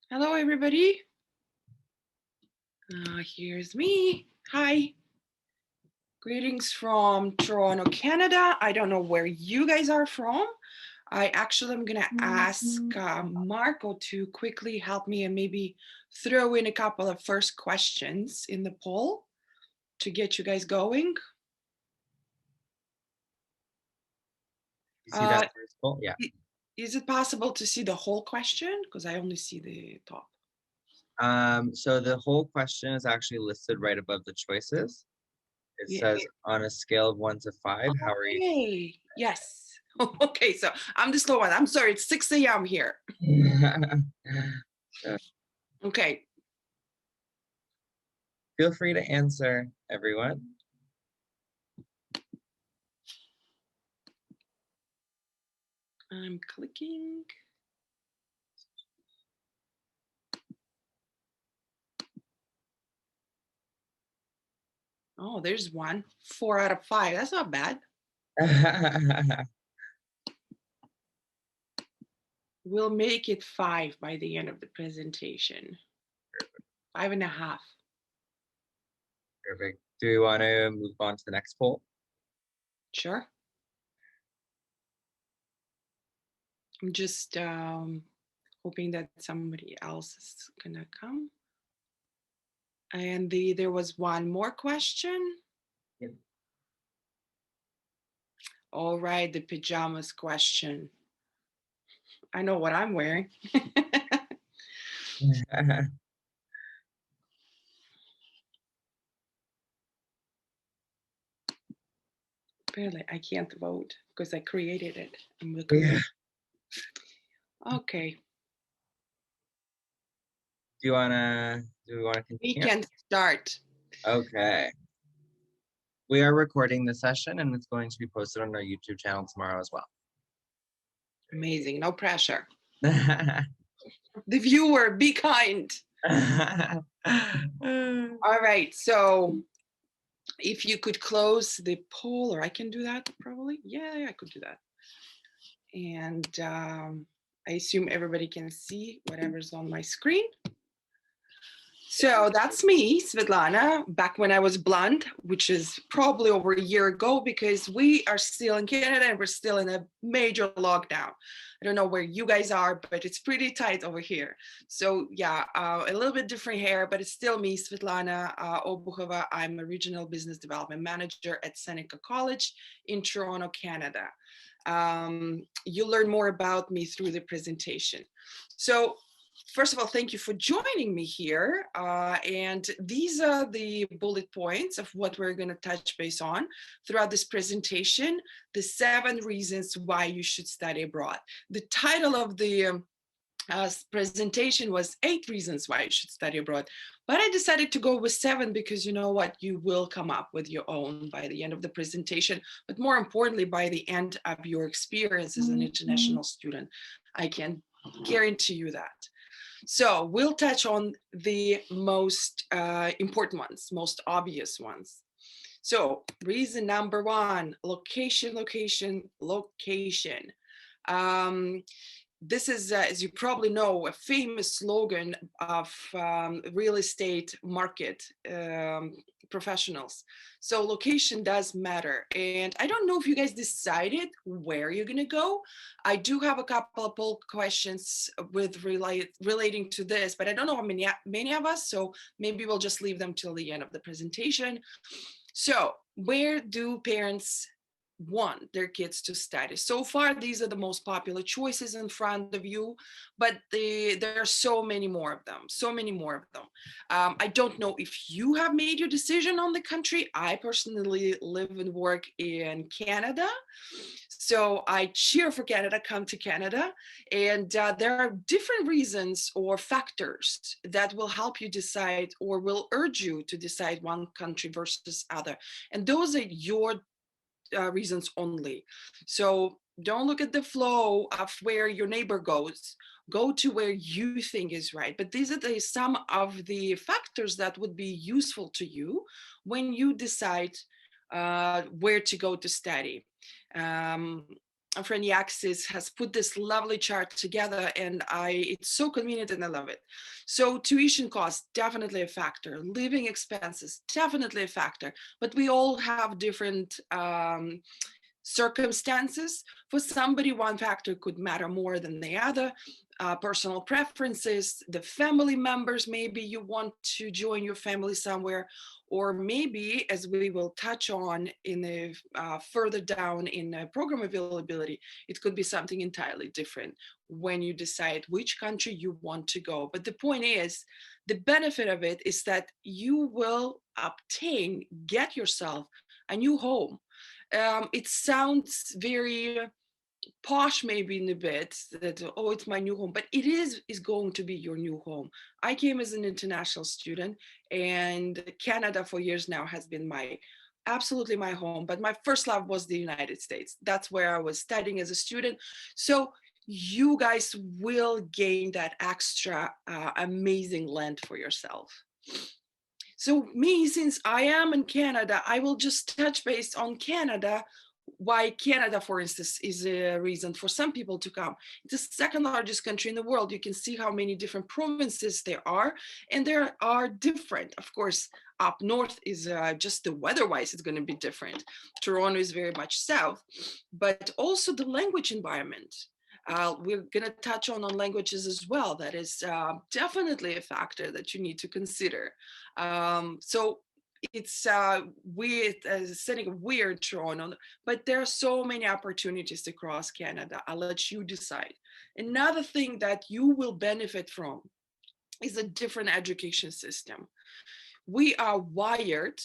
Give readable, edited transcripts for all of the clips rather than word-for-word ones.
Hello, everybody. Here's me. Hi. Greetings from Toronto, Canada. I don't know where you guys are from. I actually am going to ask Marco to quickly help me and maybe throw in a couple of first questions in the poll to get you guys going. You see that first poll? Yeah. Is it possible to see the whole question? Because I only see the top. So the whole question is actually listed right above the choices. It says on a scale of 1 to 5, how are you? Hey, yes. Okay, so I'm the slow one. I'm sorry, it's 6 a.m. here. Okay. Feel free to answer, everyone. I'm clicking. Oh, there's one. 4 out of 5. That's not bad. We'll make it 5 by the end of the presentation. 5.5. Perfect. Do we want to move on to the next poll? Sure. I'm just hoping that somebody else is gonna come. And there was one more question. Yep. All right, the pajamas question. I know what I'm wearing. Apparently, I can't vote because I created it. I'm looking. Yeah. Okay. Do we want to continue? We can start. Okay. We are recording the session and it's going to be posted on our YouTube channel tomorrow as well. Amazing. No pressure. The viewer, be kind. All right. So if you could close the poll, or I can do that probably. Yeah, I could do that. And I assume everybody can see whatever's on my screen. So that's me, Svetlana, back when I was blonde, which is probably over a year ago because we are still in Canada and we're still in a major lockdown. I don't know where you guys are, but it's pretty tight over here. So yeah, a little bit different hair, but it's still me, Svetlana Obukhova. I'm a regional business development manager at Seneca College in Toronto, Canada. You learn more about me through the presentation. So first of all, thank you for joining me here. And these are the bullet points of what we're going to touch base on throughout this presentation, the 7 reasons why you should study abroad. The title of the presentation was 8 reasons why you should study abroad. But I decided to go with 7 because you know what, you will come up with your own by the end of the presentation, but more importantly, by the end of your experience as an international student. I can guarantee you that. So we'll touch on the most important ones, most obvious ones. So reason number 1, location, location, location. This is, as you probably know, a famous slogan of real estate market professionals. So location does matter. And I don't know if you guys decided where you're going to go. I do have a couple of poll questions with relating to this, but I don't know how many of us. So maybe we'll just leave them till the end of the presentation. So where do parents want their kids to study? So far, these are the most popular choices in front of you, but there are so many more of them, so many more of them. I don't know if you have made your decision on the country. I personally live and work in Canada. So I cheer for Canada, come to Canada. And there are different reasons or factors that will help you decide or will urge you to decide one country versus other. And those are your reasons only. So don't look at the flow of where your neighbor goes. Go to where you think is right. But these are some of the factors that would be useful to you when you decide where to go to study. Um, friend Yaxis has put this lovely chart together, and it's so convenient and I love it. So tuition costs, definitely a factor. Living expenses, definitely a factor. But we all have different circumstances. For somebody, one factor could matter more than the other. Personal preferences, the family members, maybe you want to join your family somewhere, or maybe, as we will touch on in the further down in program availability, it could be something entirely different when you decide which country you want to go. But the point is, the benefit of it is that you will get yourself a new home. It sounds very posh maybe in a bit, that oh, it's my new home, but it is going to be your new home. I came as an international student, and Canada for years now has been my absolutely my home, but my first love was the United States. That's where I was studying as a student. So you guys will gain that extra amazing land for yourself. So me, since I am in Canada, I will just touch base on Canada. Why Canada, for instance, is a reason for some people to come. It's the second largest country in the world. You can see how many different provinces there are, and there are different. Of course, up north is just the weather-wise, it's going to be different. Toronto is very much south, but also the language environment. We're going to touch on languages as well. That is definitely a factor that you need to consider. So it's weird, as Seneca, weird Toronto, but there are so many opportunities across Canada. I'll let you decide. Another thing that you will benefit from is a different education system. We are wired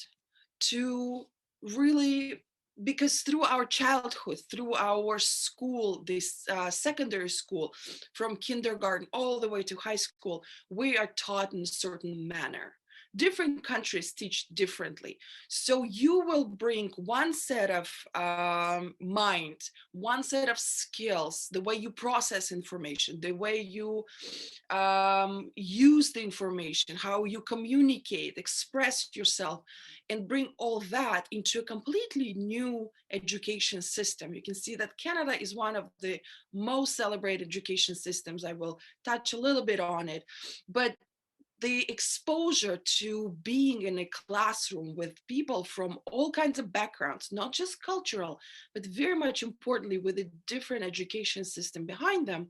to really, because through our childhood, through our school, this secondary school, from kindergarten all the way to high school, we are taught in a certain manner. Different countries teach differently. So you will bring one set of mind, one set of skills, the way you process information, the way you use the information, how you communicate, express yourself, and bring all that into a completely new education system. You can see that Canada is one of the most celebrated education systems. I will touch a little bit on it, but the exposure to being in a classroom with people from all kinds of backgrounds, not just cultural, but very much importantly, with a different education system behind them,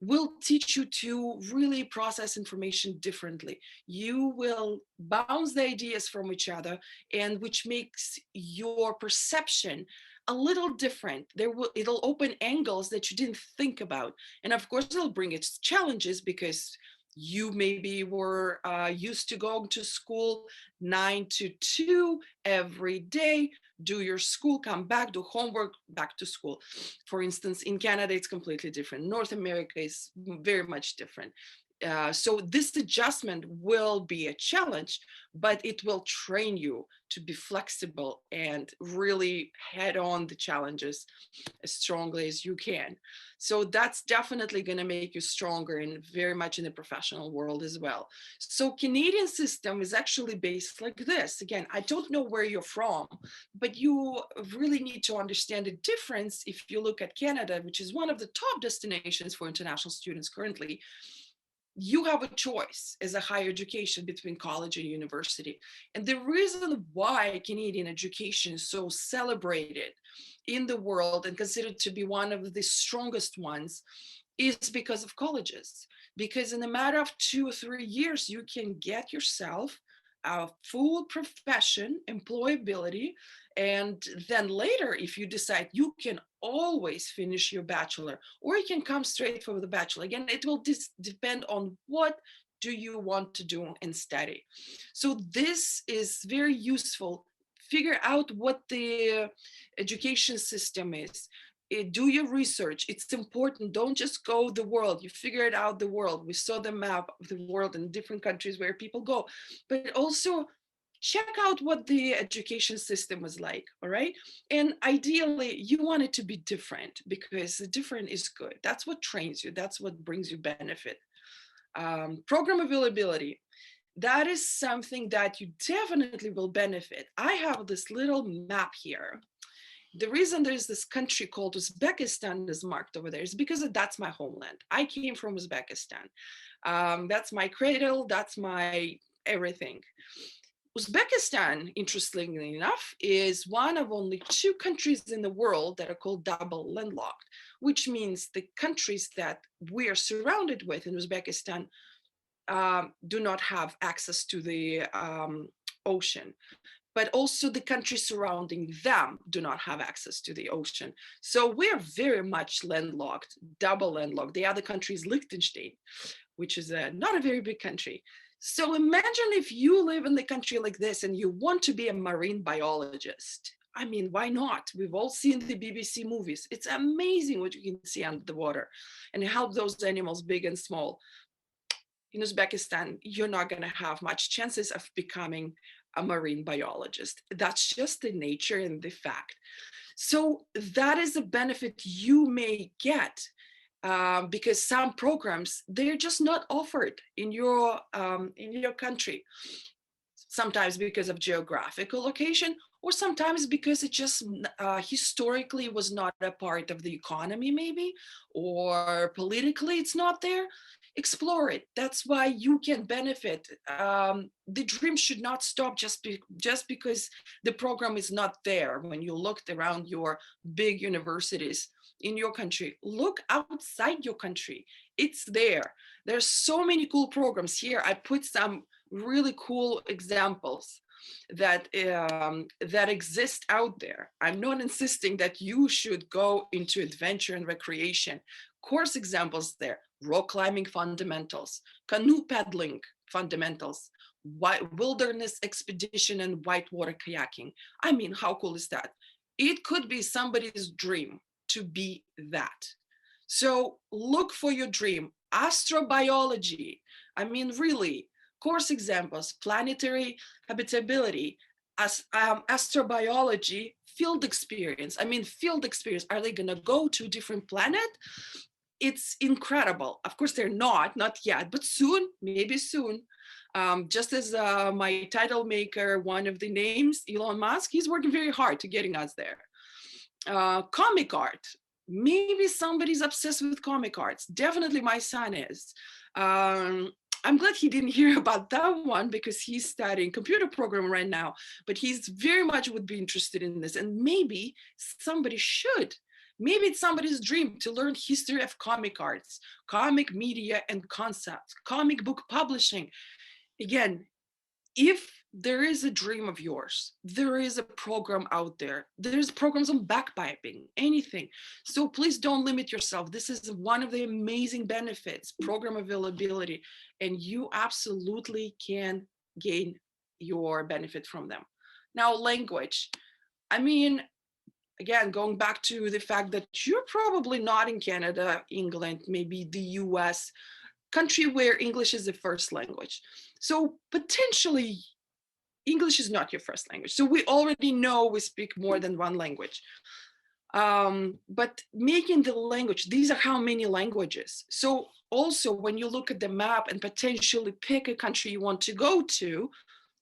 will teach you to really process information differently. You will bounce the ideas from each other, and which makes your perception a little different. It'll open angles that you didn't think about. And of course, it'll bring its challenges, because you maybe were used to going to school 9 to 2 every day, do your school, come back, do homework, back to school. For instance, in Canada, it's completely different. North America is very much different. So this adjustment will be a challenge, but it will train you to be flexible and really head on the challenges as strongly as you can. So that's definitely going to make you stronger, and very much in the professional world as well. So Canadian system is actually based like this. Again, I don't know where you're from, but you really need to understand the difference. If you look at Canada, which is one of the top destinations for international students currently, you have a choice as a higher education between college and university. And the reason why Canadian education is so celebrated in the world and considered to be one of the strongest ones is because of colleges. Because in a matter of 2 or 3 years, you can get yourself a full profession, employability, and then later, if you decide, you can always finish your bachelor, or you can come straight for the bachelor. Again, it will depend on what do you want to do and study. So this is very useful. Figure out what the education system is. Do your research. It's important. Don't just go the world. You figure it out the world. We saw the map of the world in different countries where people go, but also check out what the education system was like. All right. And ideally, you want it to be different, because the different is good. That's what trains you, that's what brings you benefit. Program availability, that is something that you definitely will benefit. I have this little map here, The reason there's this country called Uzbekistan is marked over there is because that's my homeland. I came from Uzbekistan. That's my cradle, that's my everything. Uzbekistan, interestingly enough, is one of only 2 countries in the world that are called double landlocked, which means the countries that we are surrounded with in Uzbekistan do not have access to the ocean, but also the countries surrounding them do not have access to the ocean. So we're very much landlocked, double landlocked. The other country is Liechtenstein, which is not a very big country. So imagine if you live in the country like this and you want to be a marine biologist. I mean, why not? We've all seen the BBC movies. It's amazing what you can see under the water and help those animals, big and small. In Uzbekistan, you're not going to have much chances of becoming a marine biologist. That's just the nature and the fact. So that is a benefit you may get because some programs, they're just not offered in your country. Sometimes because of geographical location, or sometimes because it just historically was not a part of the economy, maybe, or politically it's not there. Explore it. That's why you can benefit. The dream should not stop just because the program is not there. When you looked around your big universities in your country, look outside your country. It's there. There's so many cool programs here. I put some really cool examples that exist out there. I'm not insisting that you should go into adventure and recreation. Course examples there: rock climbing fundamentals, canoe paddling fundamentals, wilderness expedition, and whitewater kayaking. I mean, how cool is that? It could be somebody's dream to be that. So look for your dream. Astrobiology. I mean, really, course examples: planetary habitability, astrobiology, field experience. I mean, field experience. Are they going to go to a different planet? It's incredible. Of course, they're not yet, but soon, maybe soon. Just as my title maker, one of the names, Elon Musk, he's working very hard to getting us there. Comic art. Maybe somebody's obsessed with comic arts. Definitely my son is. I'm glad he didn't hear about that one because he's studying computer programming right now, but he's very much would be interested in this. And maybe somebody should. Maybe it's somebody's dream to learn history of comic arts, comic media and concepts, comic book publishing. Again, if there is a dream of yours, there is a program out there. There's programs on backpiping, anything. So please don't limit yourself. This is one of the amazing benefits, program availability, and you absolutely can gain your benefit from them. Now, language. I mean, again, going back to the fact that you're probably not in Canada, England, maybe the US, country where English is the first language. So potentially English is not your first language. So we already know we speak more than one language. But making the language, these are how many languages. So also when you look at the map and potentially pick a country you want to go to,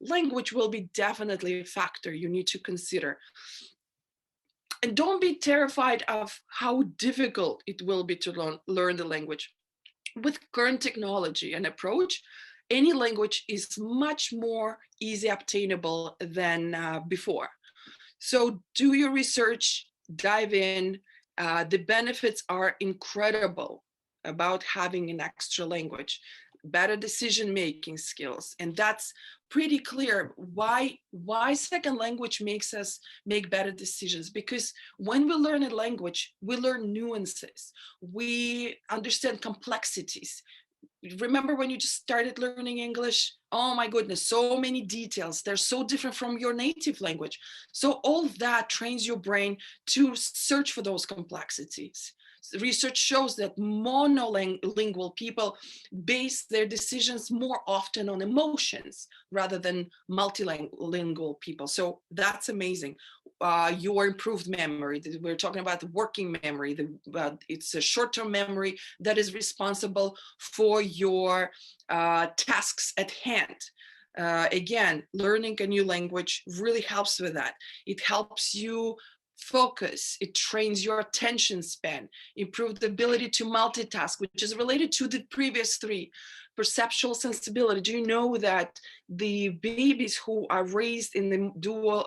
language will be definitely a factor you need to consider. And don't be terrified of how difficult it will be to learn the language. With current technology and approach, any language is much more easy obtainable than before. So do your research, dive in. The benefits are incredible about having an extra language, better decision-making skills. And that's pretty clear why second language makes us make better decisions. Because when we learn a language, we learn nuances, we understand complexities. Remember when you just started learning English? Oh my goodness, so many details. They're so different from your native language. So all of that trains your brain to search for those complexities. Research shows that monolingual people base their decisions more often on emotions rather than multilingual people. So that's amazing. Your improved memory, we're talking about the working memory. It's a short-term memory that is responsible for your tasks at hand. Again, learning a new language really helps with that. It helps you focus, it trains your attention span, improve the ability to multitask, which is related to the previous three. Perceptual sensibility. Do you know that the babies who are raised in the dual,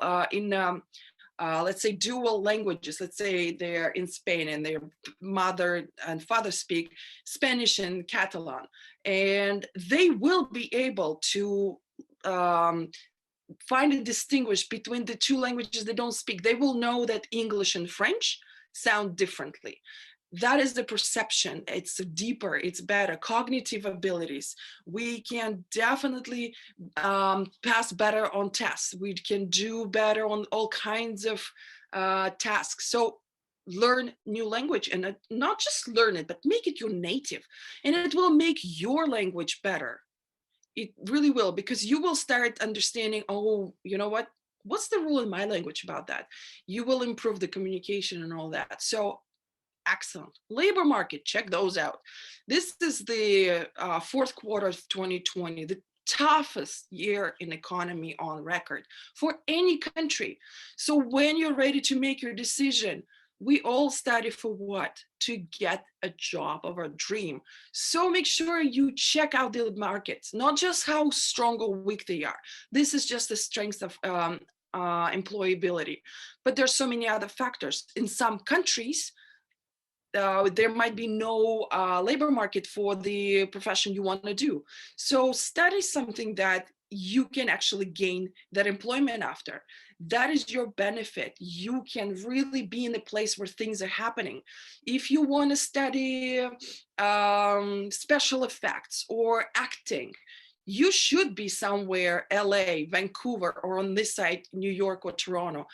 let's say dual languages, let's say they're in Spain and their mother and father speak Spanish and Catalan, and they will be able to find and distinguish between the two languages they don't speak. They will know that English and French sound differently. That is the perception. It's deeper, it's better. Cognitive abilities. We can definitely pass better on tests. We can do better on all kinds of tasks. So learn new language, and not just learn it, but make it your native. And it will make your language better. It really will, because you will start understanding, oh, you know what? What's the rule in my language about that? You will improve the communication and all that. So excellent. Labor market, check those out. This is the fourth quarter of 2020, the toughest year in economy on record for any country. So when you're ready to make your decision, we all study for what? To get a job of our dream. So make sure you check out the markets, not just how strong or weak they are. This is just the strength of employability. But there's so many other factors. In some countries, there might be no labor market for the profession you want to do. So study something that you can actually gain that employment after. That is your benefit. You can really be in a place where things are happening. If you want to study special effects or acting, you should be somewhere, LA, Vancouver, or on this side, New York or Toronto.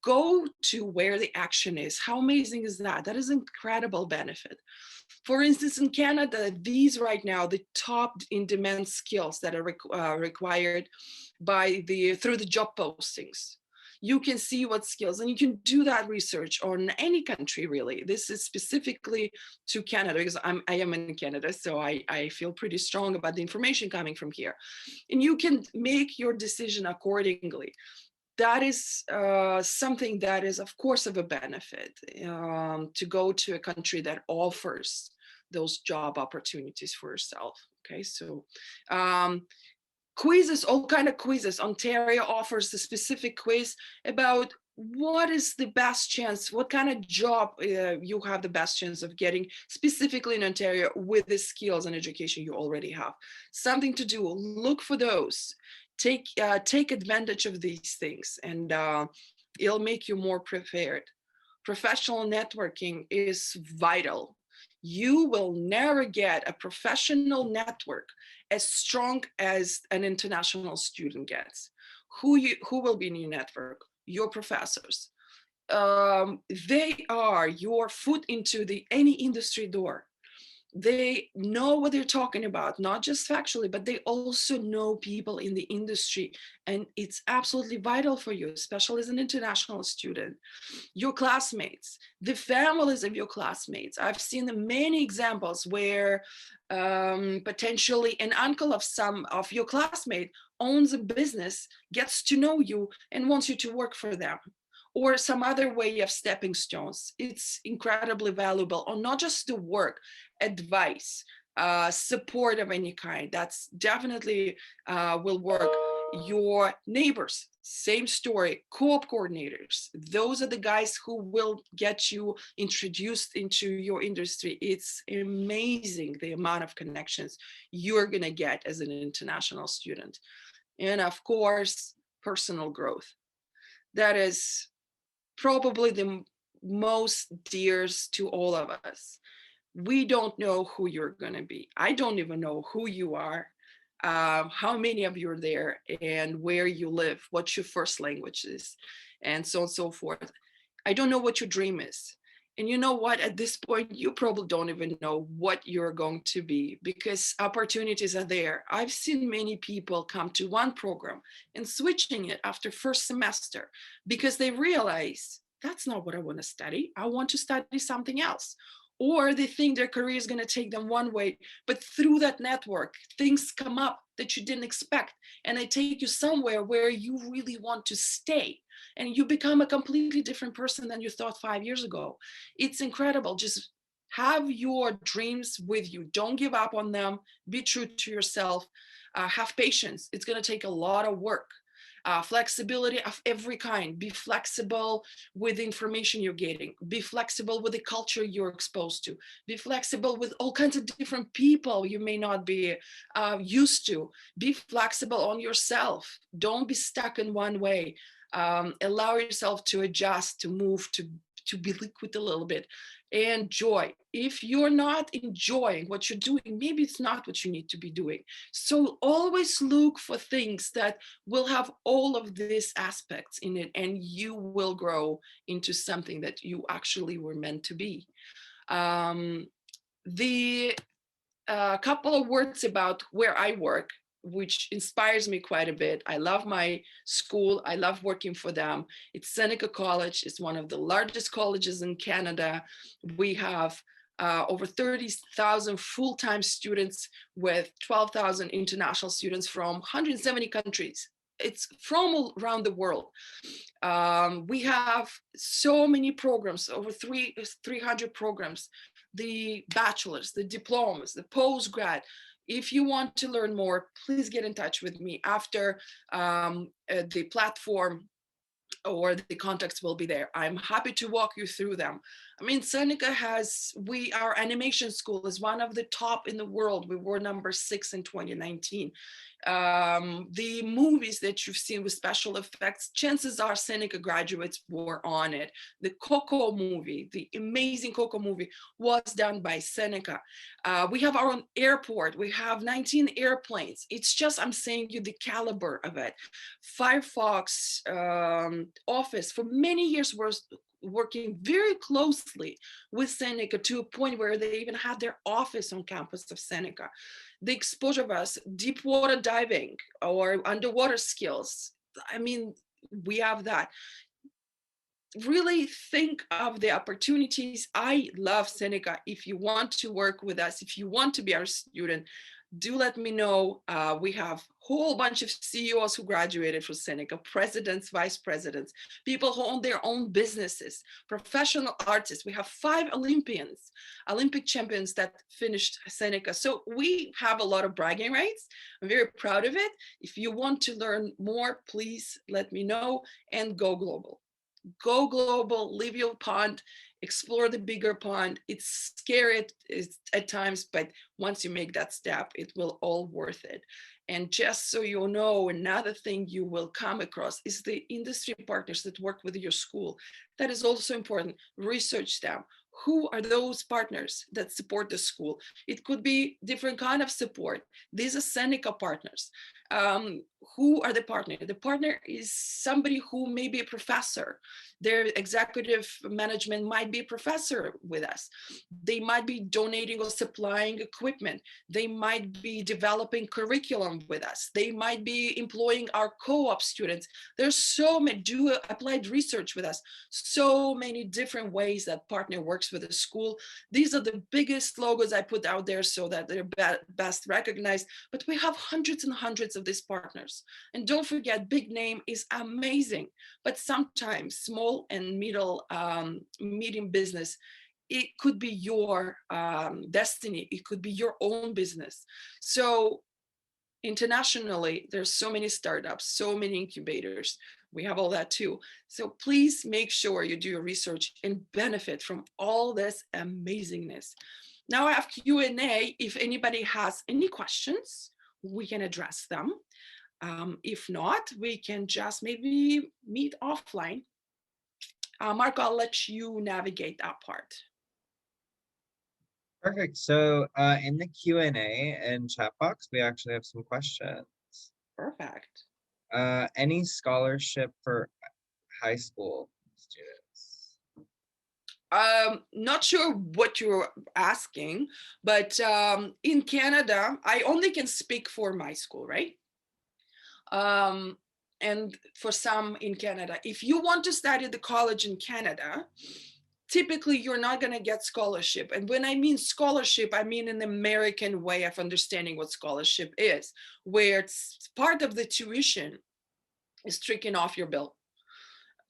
Go to where the action is. How amazing is that? That is incredible benefit. For instance, in Canada, these right now, the top in demand skills that are required through the job postings. You can see what skills, and you can do that research on any country, really. This is specifically to Canada, because I am in Canada, so I feel pretty strong about the information coming from here. And you can make your decision accordingly. That is something that is, of course, of a benefit to go to a country that offers those job opportunities for yourself. Okay, so quizzes, all kind of quizzes. Ontario offers a specific quiz about what is the best chance, what kind of job you have the best chance of getting specifically in Ontario with the skills and education you already have. Something to do, look for those. Take advantage of these things, and it'll make you more prepared. Professional networking is vital. You will never get a professional network as strong as an international student gets. Who will be in your network? Your professors. They are your foot into any industry door. They know what they're talking about, not just factually, but they also know people in the industry. And it's absolutely vital for you, especially as an international student. Your classmates, the families of your classmates. I've seen many examples where potentially an uncle of some of your classmates owns a business, gets to know you, and wants you to work for them, or some other way of stepping stones. It's incredibly valuable, or not just the work, advice, support of any kind. That's definitely will work. Your neighbors, same story. Co-op coordinators, those are the guys who will get you introduced into your industry. It's amazing the amount of connections you're going to get as an international student. And of course, personal growth. That is probably the most dearest to all of us. We don't know who you're going to be. I don't even know who you are, how many of you are there, and where you live, what your first language is, and so on and so forth. I don't know what your dream is. And you know what? At this point, you probably don't even know what you're going to be, because opportunities are there. I've seen many people come to one program and switching it after first semester because they realize that's not what I want to study. I want to study something else. or they think their career is going to take them one way, but through that network, things come up that you didn't expect, and they take you somewhere where you really want to stay, and you become a completely different person than you thought 5 years ago. It's incredible. Just have your dreams with you. Don't give up on them. Be true to yourself. Have patience. It's going to take a lot of work. Flexibility of every kind. Be flexible with the information you're getting. Be flexible with the culture you're exposed to. Be flexible with all kinds of different people you may not be used to. Be flexible on yourself. Don't be stuck in one way. Allow yourself to adjust, to move, to be liquid a little bit. And joy. If you're not enjoying what you're doing, maybe it's not what you need to be doing. So always look for things that will have all of these aspects in it, and you will grow into something that you actually were meant to be. The couple of words about where I work, which inspires me quite a bit. I love my school. I love working for them. It's Seneca College. It's one of the largest colleges in Canada. We have over 30,000 full-time students with 12,000 international students from 170 countries. It's from around the world. We have so many programs, over 300 programs, the bachelor's, the diplomas, the postgrad. If you want to learn more, please get in touch with me after the platform, or the contacts will be there. I'm happy to walk you through them. I mean, Seneca our animation school is one of the top in the world. We were number 6 in 2019. The movies that you've seen with special effects, chances are Seneca graduates were on it. The Coco movie, the amazing Coco movie, was done by Seneca. We have our own airport. We have 19 airplanes. It's just, I'm saying you the caliber of it. Firefox office for many years was working very closely with Seneca, to a point where they even had their office on campus of Seneca. The exposure of us, deep water diving or underwater skills. I mean, we have that. Really think of the opportunities. I love Seneca. If you want to work with us, if you want to be our student, do let me know. We have a whole bunch of CEOs who graduated from Seneca, presidents, vice presidents, people who own their own businesses, professional artists. We have 5 Olympic champions that finished Seneca. So we have a lot of bragging rights. I'm very proud of it. If you want to learn more, please let me know, and go global. Go global, leave your pond, explore the bigger pond. It's scary at times, but once you make that step, it will all worth it. And just so you know, another thing you will come across is the industry partners that work with your school. That is also important. Research them. Who are those partners that support the school? It could be different kind of support. These are Seneca partners. Who are the partner? The partner is somebody who may be a professor. Their executive management might be a professor with us. They might be donating or supplying equipment. They might be developing curriculum with us. They might be employing our co-op students. There's so many, do applied research with us. So many different ways that partner works with the school. These are the biggest logos I put out there so that they're best recognized, but we have hundreds and hundreds of these partners. And don't forget, big name is amazing, but sometimes small and medium business, it could be your destiny. It could be your own business. So internationally, there's so many startups, so many incubators. We have all that too. So please make sure you do your research and benefit from all this amazingness. Now I have Q&A. If anybody has any questions, we can address them. If not, we can just maybe meet offline. Marco, I'll let you navigate that part. Perfect. So in the Q&A and chat box, we actually have some questions. Perfect. Any scholarship for high school students? Not sure what you're asking, but in Canada, I only can speak for my school, right? And for some in Canada, if you want to study the college in Canada, typically you're not going to get scholarship. And when I mean scholarship, I mean an American way of understanding what scholarship is, where it's part of the tuition is taken off your bill.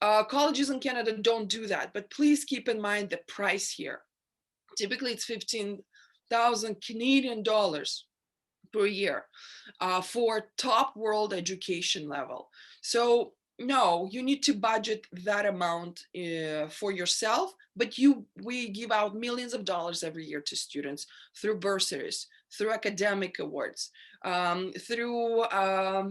Colleges in Canada don't do that, but please keep in mind the price here. Typically it's 15,000 Canadian dollars per year for top world education level. So no, you need to budget that amount for yourself, but we give out millions of dollars every year to students through bursaries, through academic awards, through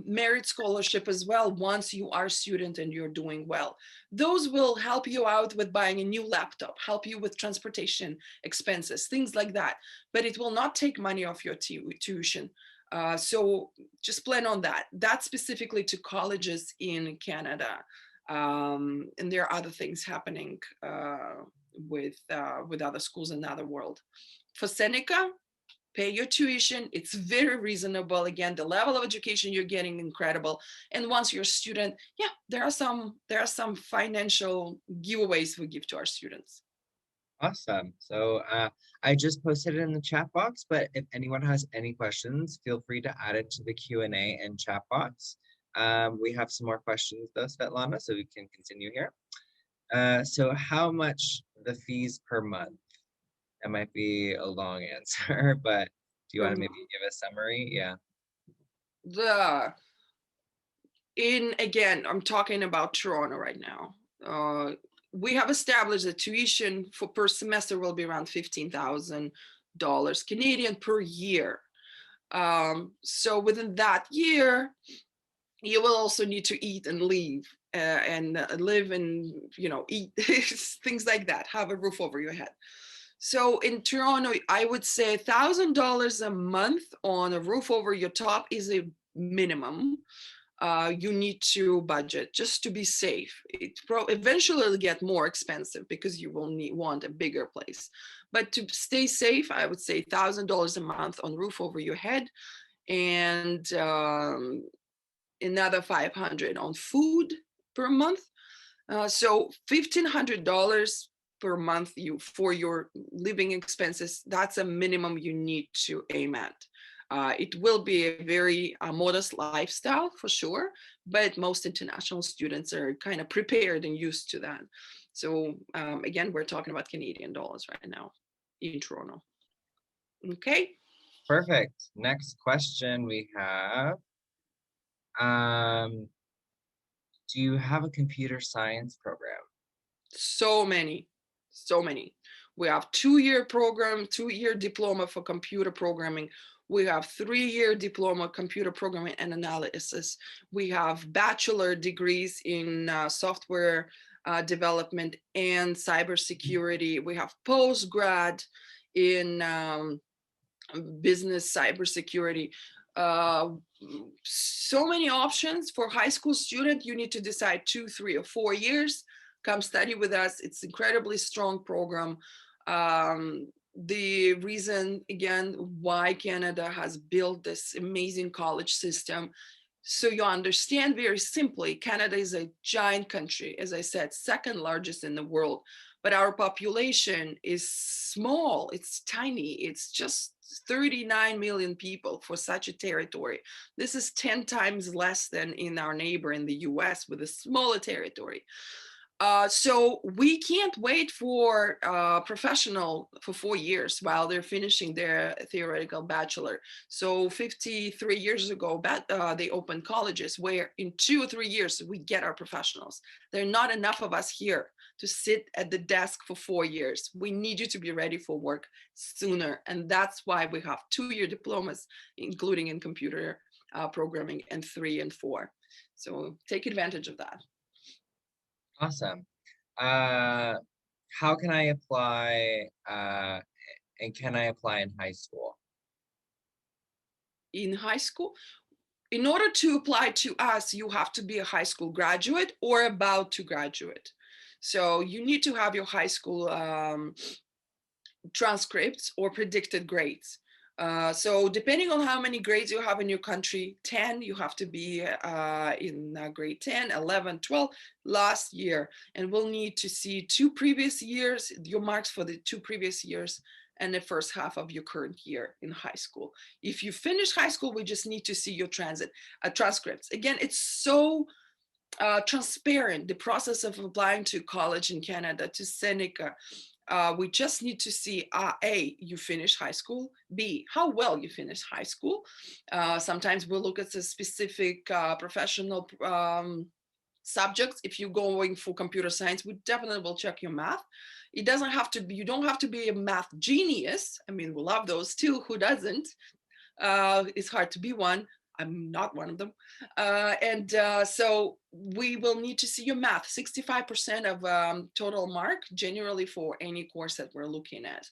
merit scholarship as well. Once you are a student and you're doing well, those will help you out with buying a new laptop, help you with transportation expenses, things like that. But it will not take money off your tuition. So just plan on that. That's specifically to colleges in Canada. And there are other things happening with other schools in the world. For Seneca, pay your tuition. It's very reasonable. Again, the level of education you're getting incredible. And once you're a student, yeah, there are some financial giveaways we give to our students. Awesome. So I just posted it in the chat box, but if anyone has any questions, feel free to add it to the Q&A and chat box. We have some more questions though, Svetlana, so we can continue here. So how much the fees per month? That might be a long answer, but do you want to maybe give a summary? Yeah. Again, I'm talking about Toronto right now. We have established that tuition for per semester will be around $15,000 Canadian per year. So within that year, you will also need to eat and live and live and eat things like that, have a roof over your head. So in Toronto, I would say $1,000 a month on a roof over your top is a minimum. You need to budget just to be safe. It eventually will get more expensive because you will want a bigger place. But to stay safe, I would say $1,000 a month on roof over your head, and another $500 on food per month. So $1,500 per month for your living expenses. That's a minimum you need to aim at. It will be a very modest lifestyle for sure, but most international students are kind of prepared and used to that. So again, we're talking about Canadian dollars right now in Toronto. Okay. Perfect. Next question we have. Do you have a computer science program? So many. We have 2-year program, 2-year diploma for computer programming. We have 3-year diploma computer programming and analysis. We have bachelor degrees in software development and cybersecurity. We have postgrad in business cybersecurity. So many options for high school student. You need to decide 2, 3, or 4 years. Come study with us. It's incredibly strong program. The reason, again, why Canada has built this amazing college system, so you understand very simply, Canada is a giant country, as I said, second largest in the world, but our population is small, it's tiny, it's just 39 million people for such a territory. This is 10 times less than in our neighbor in the US with a smaller territory. So we can't wait for professional for 4 years while they're finishing their theoretical bachelor. So 53 years ago, they opened colleges where in 2 or 3 years we get our professionals. There are not enough of us here to sit at the desk for 4 years. We need you to be ready for work sooner. And that's why we have 2-year diplomas, including in computer programming, and 3 and 4. So take advantage of that. Awesome. How can I apply, and can I apply in high school? In high school, in order to apply to us, you have to be a high school graduate or about to graduate. So you need to have your high school transcripts or predicted grades. So depending on how many grades you have in your country, 10, you have to be in grade 10, 11, 12 last year. And we'll need to see 2 previous years, your marks for the 2 previous years and the first half of your current year in high school. If you finish high school, we just need to see your transcripts. Again, it's so transparent, the process of applying to college in Canada, to Seneca. We just need to see A, you finish high school, B, how well you finish high school. Sometimes we'll look at the specific professional subjects. If you're going for computer science, we definitely will check your math. It doesn't have to be, you don't have to be a math genius. I mean, we love those too, who doesn't? It's hard to be one. I'm not one of them. So we will need to see your math, 65% of total mark, generally for any course that we're looking at.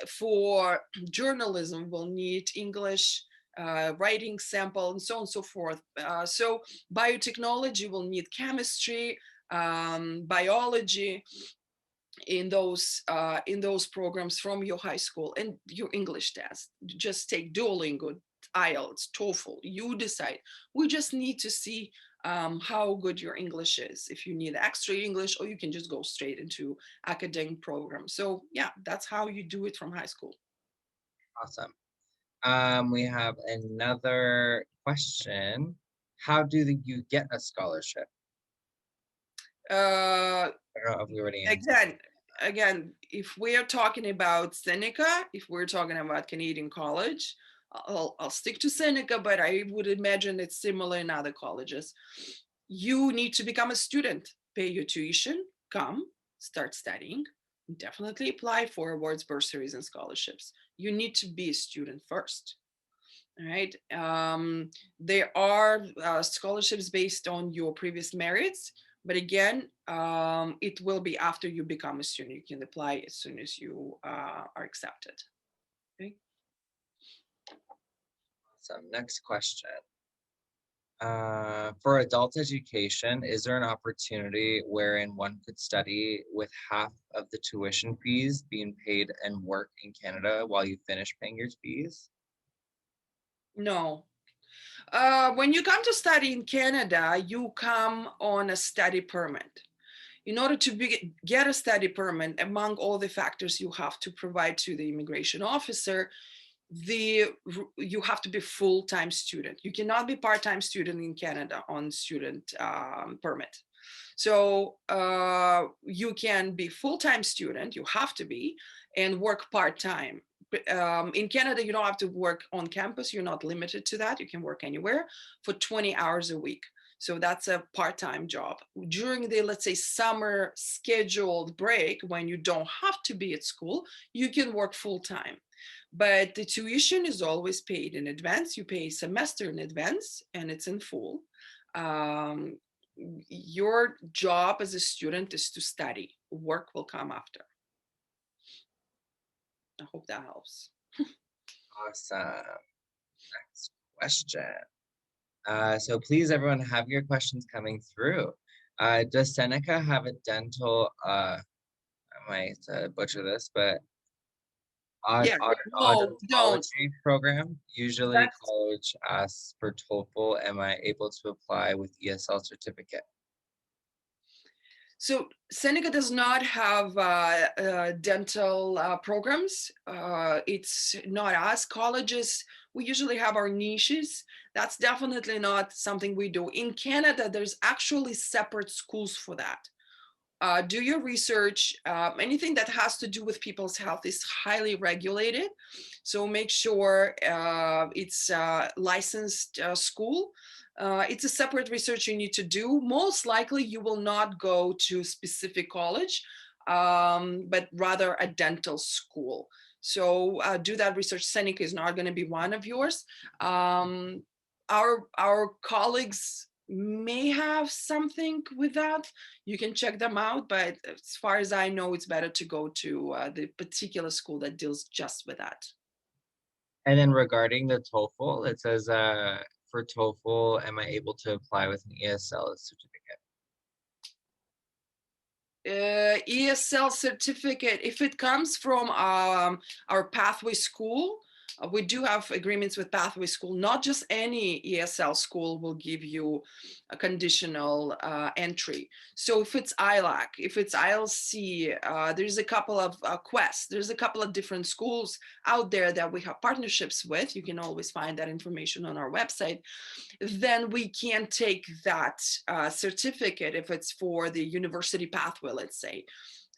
For journalism, we'll need English, writing sample, and so on and so forth. So biotechnology will need chemistry, biology, in those programs from your high school. And your English test, just take Duolingo, IELTS, TOEFL, you decide. We just need to see how good your English is, if you need extra English, or you can just go straight into academic program. So yeah, that's how you do it from high school. Awesome. We have another question. How do you get a scholarship? I don't know if we already answered. Again, if we are talking about Seneca, if we're talking about Canadian college, I'll stick to Seneca, but I would imagine it's similar in other colleges. You need to become a student, pay your tuition, come, start studying, definitely apply for awards, bursaries, and scholarships. You need to be a student first. All right. There are scholarships based on your previous merits, but again, it will be after you become a student. You can apply as soon as you are accepted. Okay. So next question. For adult education, is there an opportunity wherein one could study with half of the tuition fees being paid and work in Canada while you finish paying your fees? No. When you come to study in Canada, you come on a study permit. In order to get a study permit, among all the factors you have to provide to the immigration officer, you have to be full-time student. You cannot be part-time student in Canada on student permit. So you can be full-time student, you have to be, and work part-time. In Canada, you don't have to work on campus. You're not limited to that. You can work anywhere for 20 hours a week. So that's a part-time job. During the, let's say, summer scheduled break, when you don't have to be at school, you can work full-time. But the tuition is always paid in advance. You pay a semester in advance, and it's in full. Your job as a student is to study. Work will come after. I hope that helps. Awesome. Next question. So please, everyone, have your questions coming through. Does Seneca have a dental, I might butcher this, but Yeah, no, don't. odontology program? Usually That's college asks for TOEFL. Am I able to apply with ESL certificate? So Seneca does not have dental programs. It's not us. Colleges, we usually have our niches. That's definitely not something we do. In Canada, there's actually separate schools for that. Do your research. Anything that has to do with people's health is highly regulated. So make sure it's a licensed school. It's a separate research you need to do. Most likely you will not go to specific college, but rather a dental school. So do that research. Seneca is not going to be one of yours. Our colleagues may have something with that. You can check them out, but as far as I know, it's better to go to the particular school that deals just with that. And then regarding the TOEFL, it says for TOEFL, am I able to apply with an ESL certificate? ESL certificate, if it comes from our pathway school, we do have agreements with pathway school. Not just any ESL school will give you a conditional entry. So if it's ILAC, if it's ILC, there's a couple of quests, there's a couple of different schools out there that we have partnerships with. You can always find that information on our website. Then we can take that certificate, if it's for the university pathway, let's say,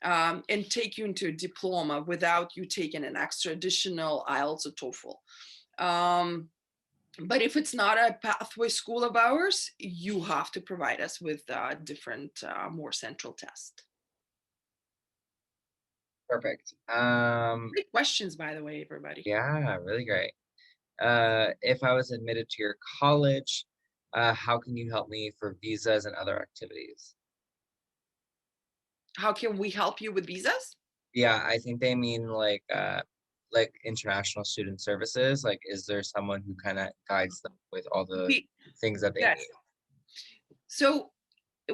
and take you into a diploma without you taking an extra additional IELTS or TOEFL. But if it's not a pathway school of ours, you have to provide us with different, more central test. Perfect. Great questions, by the way, everybody. Yeah, really great. If I was admitted to your college, how can you help me for visas and other activities? How can we help you with visas? Yeah, I think they mean like international student services. Like, is there someone who kind of guides them with all the things that they Yes. need? So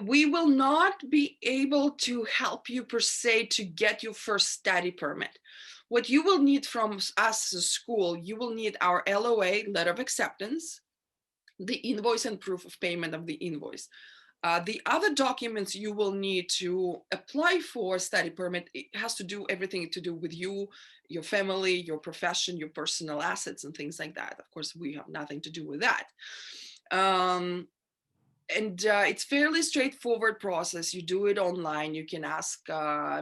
we will not be able to help you per se to get your first study permit. What you will need from us as a school, you will need our LOA, letter of acceptance, the invoice and proof of payment of the invoice. The other documents you will need to apply for a study permit, it has to do everything to do with you, your family, your profession, your personal assets, and things like that. Of course, we have nothing to do with that. And it's fairly straightforward process. You do it online. You can ask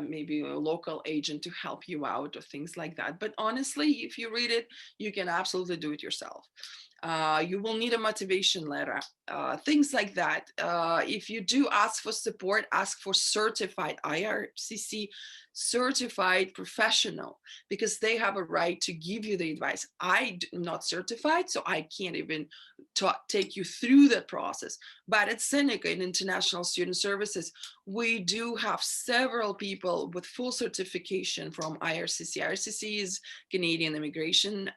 maybe a local agent to help you out or things like that. But honestly, if you read it, you can absolutely do it yourself. You will need a motivation letter, things like that. If you do ask for support, ask for certified IRCC certified professional, because they have a right to give you the advice. I'm not certified, so I can't even take you through that process. But at Seneca, in International Student Services, we do have several people with full certification from IRCC. IRCC is Canadian Immigration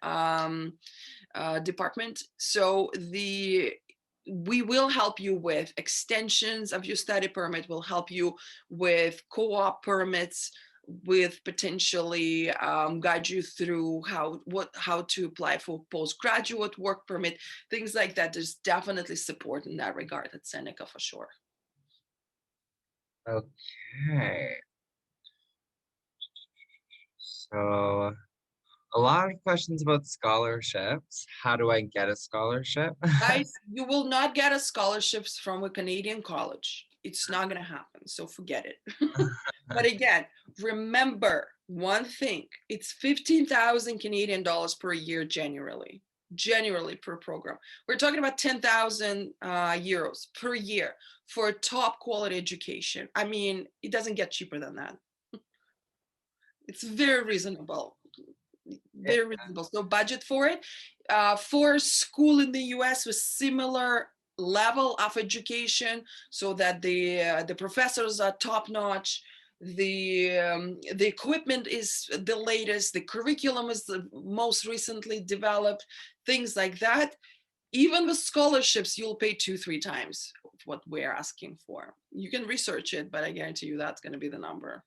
Department. So we will help you with extensions of your study permit, will help you with co-op permits, with potentially guide you through how to apply for postgraduate work permit, things like that. There's definitely support in that regard at Seneca for sure. Okay. So a lot of questions about scholarships. How do I get a scholarship? Guys, you will not get a scholarships from a Canadian college. It's not going to happen. So forget it. But again, remember one thing, it's 15,000 Canadian dollars per year generally per program. We're talking about 10,000 euros per year for top quality education. I mean, it doesn't get cheaper than that. It's very reasonable. Very reasonable. So budget for it. For school in the US with similar level of education, so that the professors are top notch, the equipment is the latest, the curriculum is the most recently developed, things like that. Even with scholarships, you'll pay 2-3 times what we're asking for. You can research it, but I guarantee you that's going to be the number.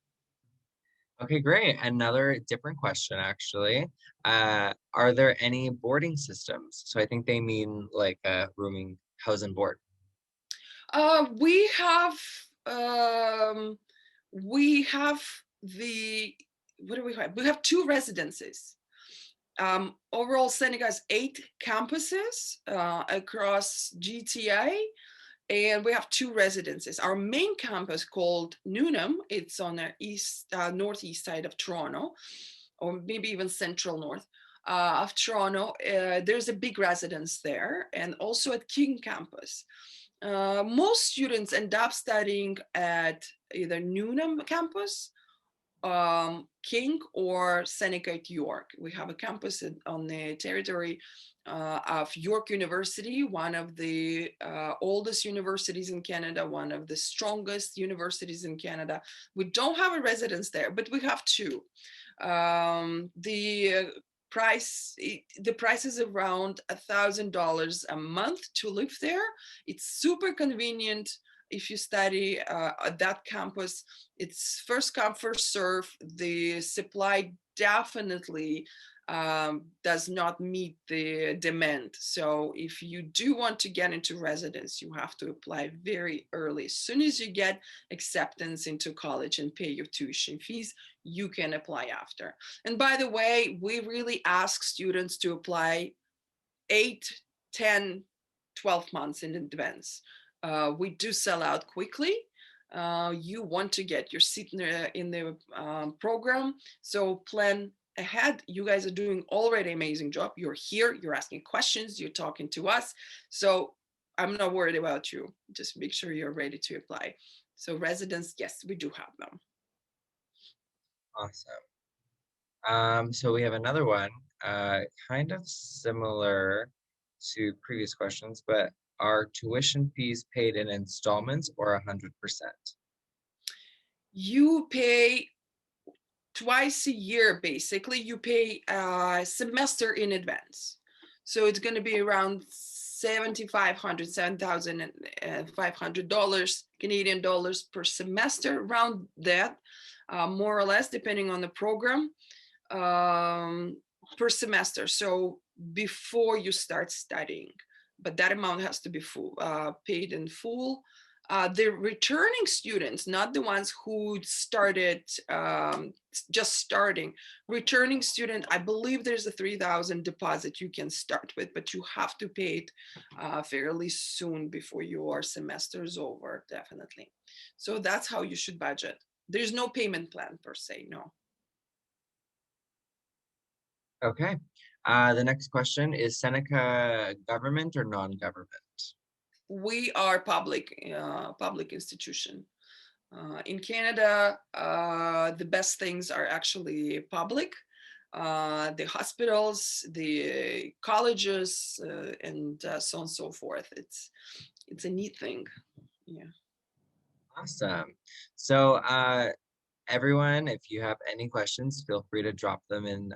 Okay, great. Another different question, actually. Are there any boarding systems? So I think they mean like rooming, house and board. We have the what do we have? We have 2 residences. Overall, Seneca has 8 campuses across GTA, and we have 2 residences. Our main campus, called Newnham, it's on the northeast side of Toronto, or maybe even central north of Toronto. There's a big residence there, and also at King campus. Most students end up studying at either Newnham campus, King, or Seneca at York. We have a campus on the territory of York University, one of the oldest universities in Canada, one of the strongest universities in Canada. We don't have a residence there, but we have 2. The price is around $1,000 a month to live there. It's super convenient. if you study at that campus, it's first come, first serve. The supply definitely does not meet the demand. So if you do want to get into residence, you have to apply very early. As soon as you get acceptance into college and pay your tuition fees, you can apply after. And by the way, we really ask students to apply 8, 10, 12 months in advance. We do sell out quickly. You want to get your seat in the program, so plan ahead. You guys are doing already amazing job. You're here, you're asking questions, you're talking to us. So I'm not worried about you. Just make sure you're ready to apply. So residents, yes, we do have them. Awesome. So we have another one, kind of similar to previous questions, but are tuition fees paid in installments or 100%? You pay twice a year, basically. You pay a semester in advance. So it's going to be around $7,500, $7,500 Canadian dollars per semester, around that, more or less, depending on the program, per semester. So before you start studying, but that amount has to be paid in full. The returning students, not the ones who started just starting, returning student, I believe there's a 3,000 deposit you can start with, but you have to pay it fairly soon before your semester is over, definitely. So that's how you should budget. There's no payment plan per se, no. Okay. The next question is Seneca government or non-government? We are public institution. In Canada, the best things are actually public. The hospitals, the colleges, and so on and so forth. It's a neat thing. Yeah. Awesome. So everyone, if you have any questions, feel free to drop them in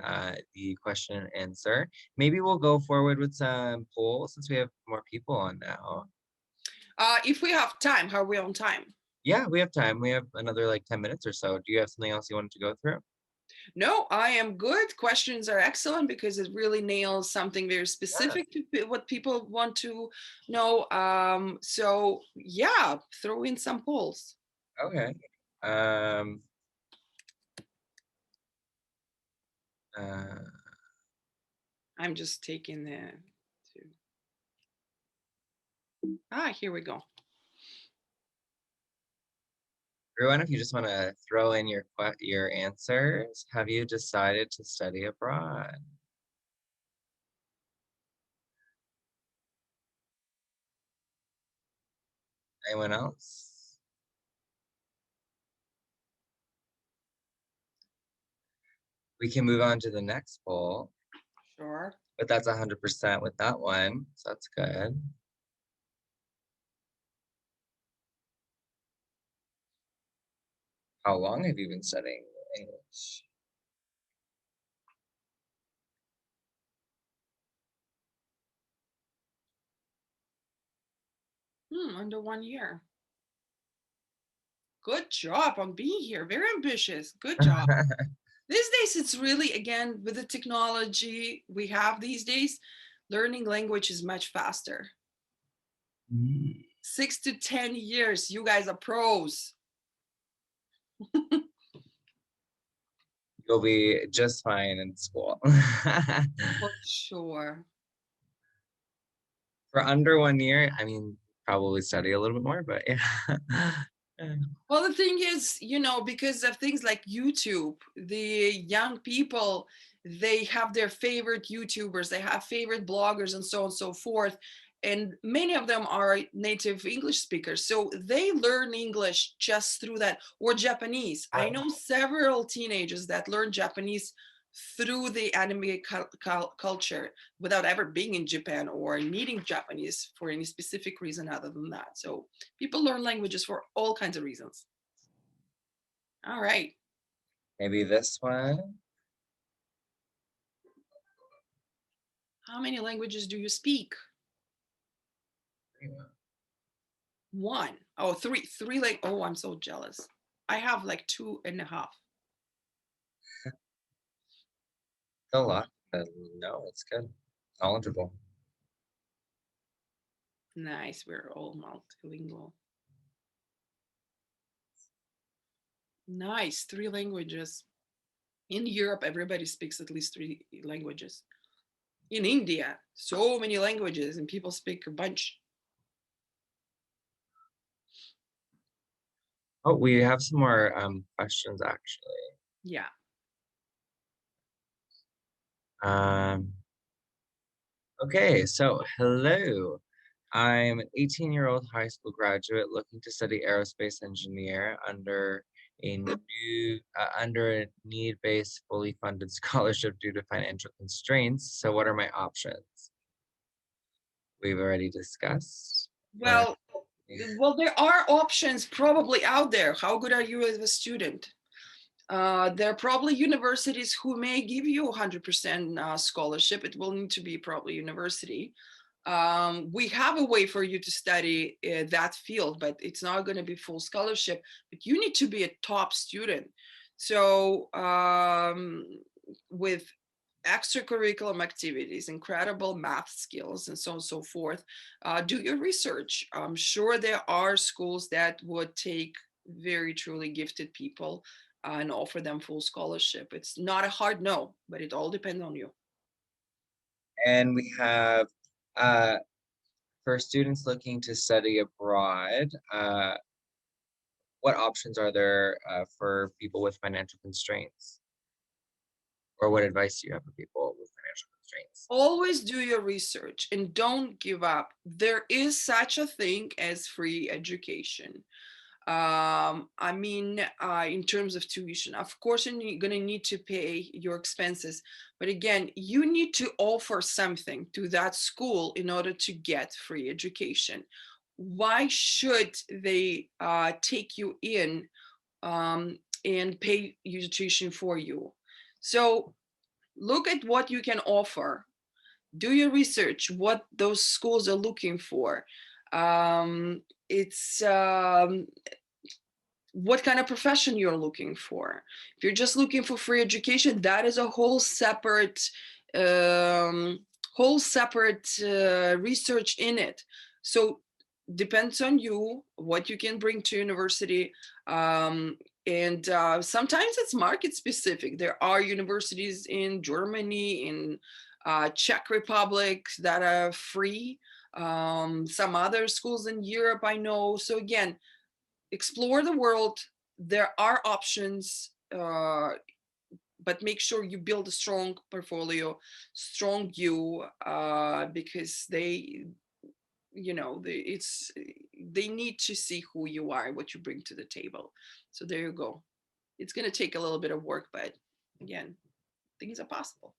the question and answer. Maybe we'll go forward with some polls since we have more people on now. If we have time, how are we on time? Yeah, we have time. We have another like 10 minutes or so. Do you have something else you wanted to go through? No, I am good. Questions are excellent because it really nails something very specific to what people want to know. So yeah, throw in some polls. Okay. Um, uh, I'm just taking the. Here we go. Everyone, if you just want to throw in your answers, have you decided to study abroad? Anyone else? We can move on to the next poll, Sure. but that's 100% with that one, so that's good. How long have you been studying English? Under 1 year. Good job on being here. Very ambitious. Good job. These days, it's really, again, with the technology we have these days, learning language is much faster. 6 to 10 years, you guys are pros. You'll be just fine in school. For sure. For under 1 year, I mean, probably study a little bit more, but yeah. Well, the thing is, because of things like YouTube, the young people, they have their favorite YouTubers, they have favorite bloggers, and so on and so forth. And many of them are native English speakers. So they learn English just through that, or Japanese. I know several teenagers that learn Japanese through the anime culture without ever being in Japan or needing Japanese for any specific reason other than that. So people learn languages for all kinds of reasons. All right. Maybe this one. How many languages do you speak? One. Oh, three like, oh, I'm so jealous. I have like 2.5. A lot, but no, it's good. Knowledgeable. Nice. We're all multilingual. Nice. 3 languages. In Europe, everybody speaks at least 3 languages. In India, so many languages, and people speak a bunch. Oh, we have some more questions actually. Yeah. Okay, so hello. I'm an 18-year-old high school graduate looking to study aerospace engineer under a need-based, fully funded scholarship due to financial constraints. So what are my options? We've already discussed. Well, there are options probably out there. How good are you as a student? There are probably universities who may give you 100% scholarship. It will need to be probably university. We have a way for you to study that field, but it's not going to be full scholarship. But you need to be a top student. So with extracurriculum activities, incredible math skills, and so on and so forth, do your research. I'm sure there are schools that would take very truly gifted people and offer them full scholarship. It's not a hard no, but it all depends on you. And we have uh, for students looking to study abroad, what options are there for people with financial constraints? Or what advice do you have for people with financial constraints? Always do your research and don't give up. There is such a thing as free education. I mean, in terms of tuition, of course, you're going to need to pay your expenses. But again, you need to offer something to that school in order to get free education. Why should they take you in and pay your tuition for you? So look at what you can offer. Do your research, what those schools are looking for. It's what kind of profession you're looking for. If you're just looking for free education, that is a um, whole separate research in it. So depends on you what you can bring to university. And sometimes it's market specific. There are universities in Germany, in Czech Republic that are free. Some other schools in Europe I know. So again, explore the world. There are options, but make sure you build a strong portfolio, strong you, because they need to see who you are, what you bring to the table. So there you go. It's going to take a little bit of work, but again, things are possible.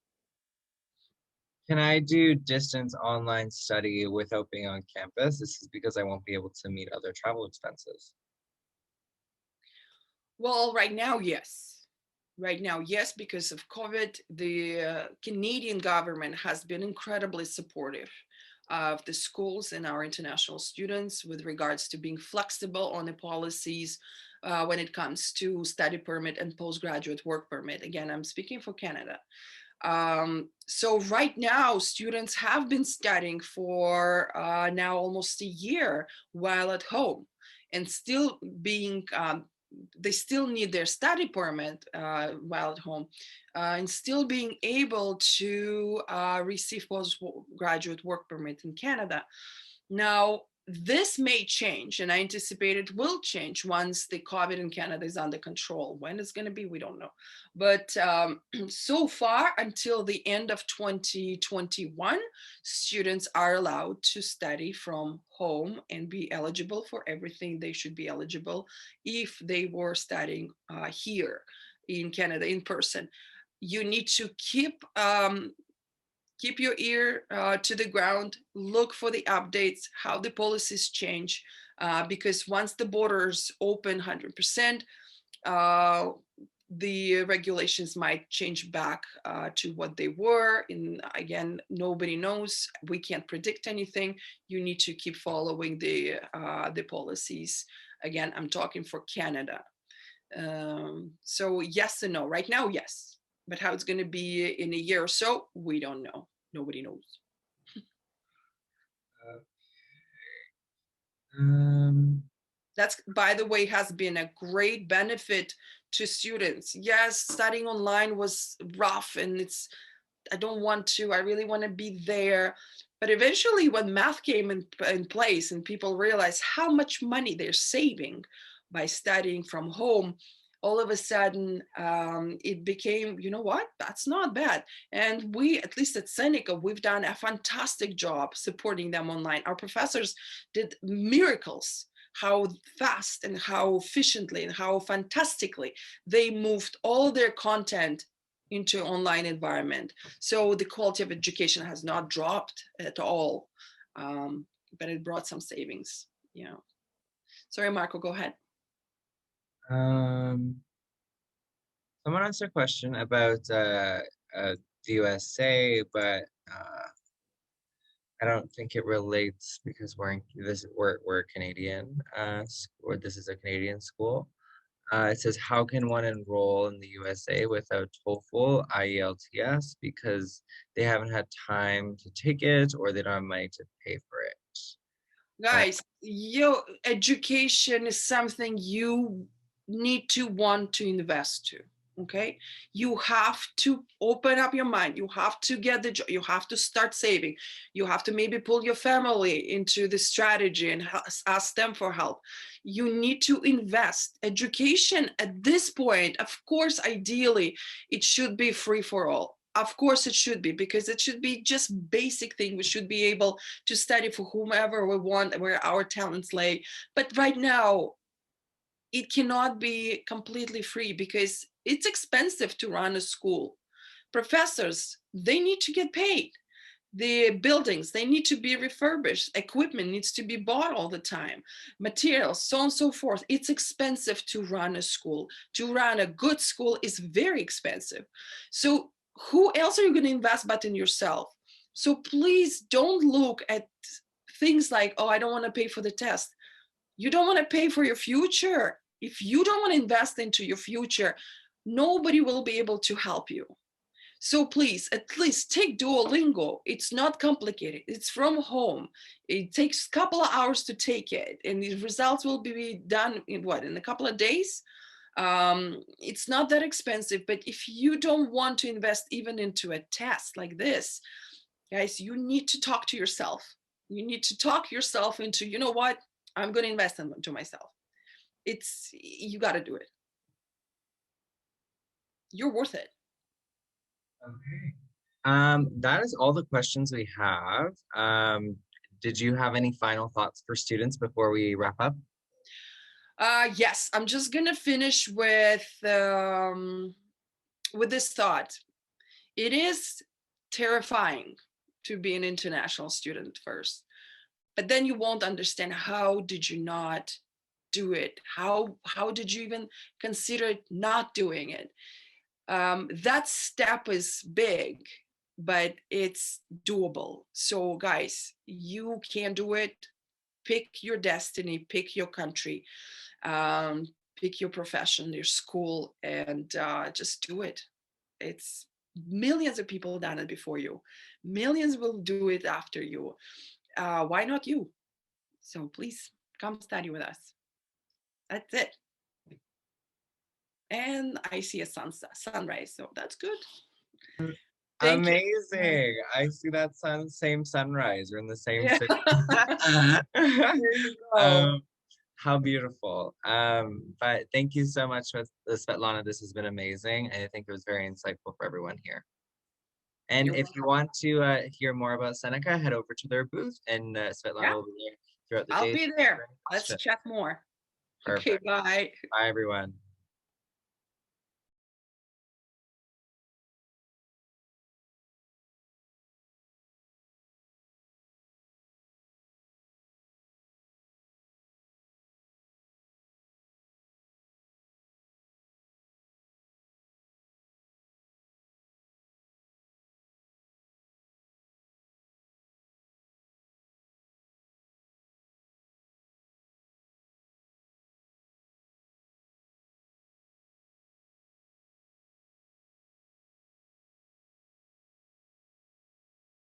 Can I do distance online study without being on campus? This is because I won't be able to meet other travel expenses. Well, right now, yes. Right now, yes, because of COVID, the Canadian government has been incredibly supportive of the schools and our international students with regards to being flexible on the policies when it comes to study permit and postgraduate work permit. Again, I'm speaking for Canada. So right now, students have been studying for now almost a year while at home and still being they still need their study permit while at home and still being able to receive postgraduate work permit in Canada. Now, this may change, and I anticipate it will change once the COVID in Canada is under control. When it's going to be, we don't know. But so far, until the end of 2021, students are allowed to study from home and be eligible for everything they should be eligible if they were studying here in Canada in person. You need to keep your ear to the ground, look for the updates, how the policies change, because once the borders open 100%, the regulations might change back to what they were. And again, nobody knows. We can't predict anything. You need to keep following the policies. Again, I'm talking for Canada. So yes and no. Right now, yes. But how it's going to be in a year or so, we don't know. Nobody knows. That's, by the way, has been a great benefit to students. Yes, studying online was rough, and I really want to be there. But eventually, when math came in place and people realized how much money they're saving by studying from home, all of a sudden it became, you know what, that's not bad. And we, at least at Seneca, we've done a fantastic job supporting them online. Our professors did miracles, how fast and how efficiently and how fantastically they moved all their content into online environment. So the quality of education has not dropped at all, but it brought some savings. Yeah. Sorry, Marco, go ahead. Someone asked a question about the USA, but I don't think it relates because we're Canadian, or this is a Canadian school. It says, how can one enroll in the USA without TOEFL, IELTS, because they haven't had time to take it or they don't have money to pay for it? Guys, your education is something you need to want to invest to. Okay, you have to open up your mind. You have to get the job. You have to start saving. You have to maybe pull your family into the strategy and ask them for help. You need to invest. Education at this point, of course, ideally, it should be free for all. Of course, it should be, because it should be just basic thing. We should be able to study for whomever we want, where our talents lay. But right now, it cannot be completely free because it's expensive to run a school. Professors, they need to get paid. The buildings, they need to be refurbished. Equipment needs to be bought all the time. Materials, so on and so forth. It's expensive to run a school. To run a good school is very expensive. So who else are you going to invest but in yourself? So please don't look at things like, oh, I don't want to pay for the test. You don't want to pay for your future. If you don't want to invest into your future, nobody will be able to help you. So please, at least take Duolingo. It's not complicated. It's from home. It takes a couple of hours to take it, and the results will be done in a couple of days. It's not that expensive, but if you don't want to invest even into a test like this, guys, you need to talk to yourself. You need to talk yourself into, you know what, I'm going to invest into myself. You got to do it. You're worth it. Okay. That is all the questions we have. Did you have any final thoughts for students before we wrap up? Yes, I'm just gonna finish with this thought. It is terrifying to be an international student first, but then you won't understand how did you not do it? How did you even consider not doing it? That step is big, but it's doable. So guys, you can do it. Pick your destiny, pick your country, pick your profession, your school, and just do it. It's millions of people done it before you. Millions will do it after you. Why not you? So please come study with us. That's it. And I see a sunrise, so that's good. Thank Amazing. I see that same sunrise. We're in the same yeah. city. There you go. How beautiful. But thank you so much, Svetlana. This has been amazing. I think it was very insightful for everyone here. And You're if you want to hear more about Seneca, head over to their booth, and Svetlana will be there throughout the day. I'll be there. Let's chat more. Perfect. Okay, bye. Bye, everyone.